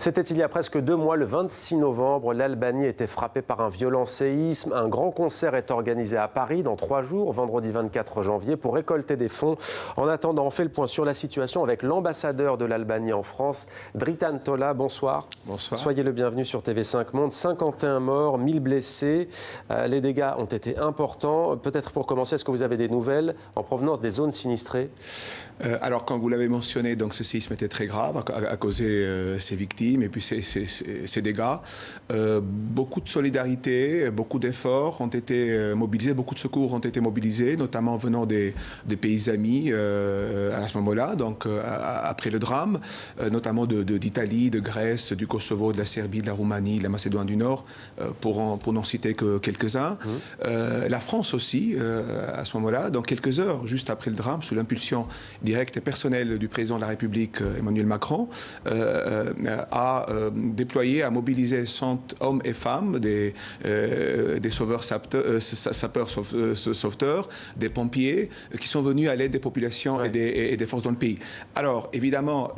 C'était il y a presque 2 mois, le 26 novembre. L'Albanie était frappée par un violent séisme. Un grand concert est organisé à Paris dans 3 jours, vendredi 24 janvier, pour récolter des fonds. En attendant, on fait le point sur la situation avec l'ambassadeur de l'Albanie en France, Dritan Tola. Bonsoir. Bonsoir. Soyez le bienvenu sur TV5 Monde. 51 morts, 1000 blessés. Les dégâts ont été importants. Peut-être pour commencer, est-ce que vous avez des nouvelles en provenance des zones sinistrées? Alors, comme vous l'avez mentionné, donc, ce séisme était très grave, a causé ses victimes et puis ses dégâts. Beaucoup de solidarité, beaucoup d'efforts ont été mobilisés, beaucoup de secours ont été mobilisés, notamment venant des pays amis à ce moment-là, donc après le drame, notamment d'Italie, de Grèce, du Kosovo, de la Serbie, de la Roumanie, de la Macédoine du Nord, pour n'en citer que quelques-uns. La France aussi, à ce moment-là, dans quelques heures, juste après le drame, sous l'impulsion directe et personnelle du président de la République, Emmanuel Macron, a déployé, a mobilisé 100 hommes et femmes, des sauveurs, sapeurs sauveteurs, des pompiers, qui sont venus à l'aide des populations et des forces dans le pays. Alors, évidemment,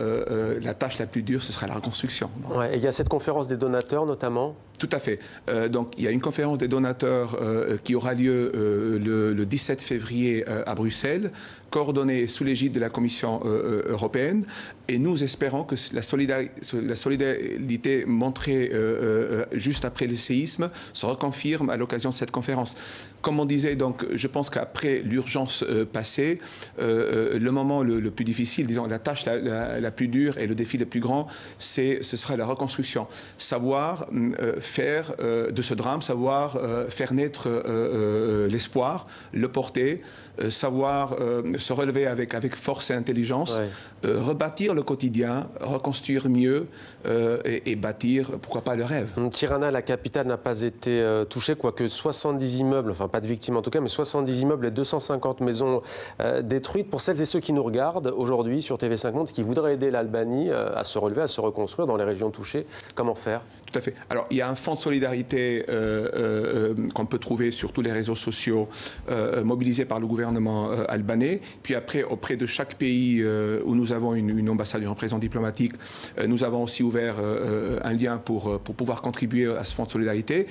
la tâche la plus dure, ce sera la reconstruction. Ouais, et il y a cette conférence des donateurs, notamment? Tout à fait. Donc, il y a une conférence des donateurs qui aura lieu le 17 février à Bruxelles, coordonnée sous l'égide de la Commission européenne. Et nous espérons que la solidarité montrée juste après le séisme se reconfirme à l'occasion de cette conférence. Comme on disait, donc, je pense qu'après l'urgence passée, le moment le plus difficile, disons, la tâche la plus dure et le défi le plus grand, ce sera la reconstruction. Savoir faire de ce drame, savoir faire naître l'espoir, le porter, savoir se relever avec force et intelligence, rebâtir le quotidien, reconstruire mieux et bâtir, pourquoi pas, le rêve. Tirana, la capitale, n'a pas été touchée, quoique 70 immeubles, enfin pas de victimes en tout cas, mais 70 immeubles et 250 maisons détruites. Pour celles et ceux qui nous regardent aujourd'hui sur TV5 Monde, qui voudraient aider l'Albanie à se relever, à se reconstruire dans les régions touchées, comment faire? Tout à fait. Alors, il y a un fonds de solidarité qu'on peut trouver sur tous les réseaux sociaux, mobilisé par le gouvernement albanais. Puis après, auprès de chaque pays où nous avons une ambassade, une représentation diplomatique, nous avons aussi ouvert un lien pour pouvoir contribuer à ce fonds de solidarité.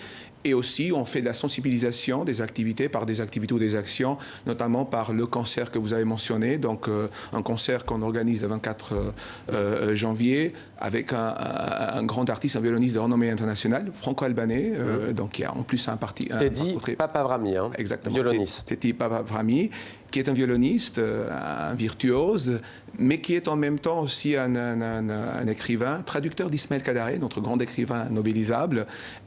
Et aussi, on fait de la sensibilisation des activités par des activités ou des actions, notamment par le concert que vous avez mentionné, donc un concert qu'on organise le 24 janvier avec un grand artiste, un violoniste de renommée internationale, franco-albanais, donc il y a en plus un parti... Teddy Papavrami, hein, exactement, violoniste. Teddy Papavrami, qui est un violoniste, un virtuose, mais qui est en même temps aussi un écrivain, traducteur d'Ismaël Kadare, notre grand écrivain nobilisable,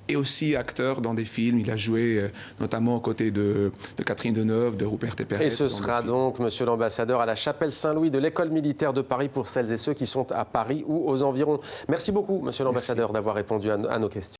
et aussi acteur dans des films. Il a joué notamment aux côtés de Catherine Deneuve, de Rupert Teperet. Et ce sera donc, monsieur l'ambassadeur, à la chapelle Saint-Louis de l'École militaire de Paris pour celles et ceux qui sont à Paris ou aux environs. Merci beaucoup, monsieur l'ambassadeur, d'avoir répondu à nos questions.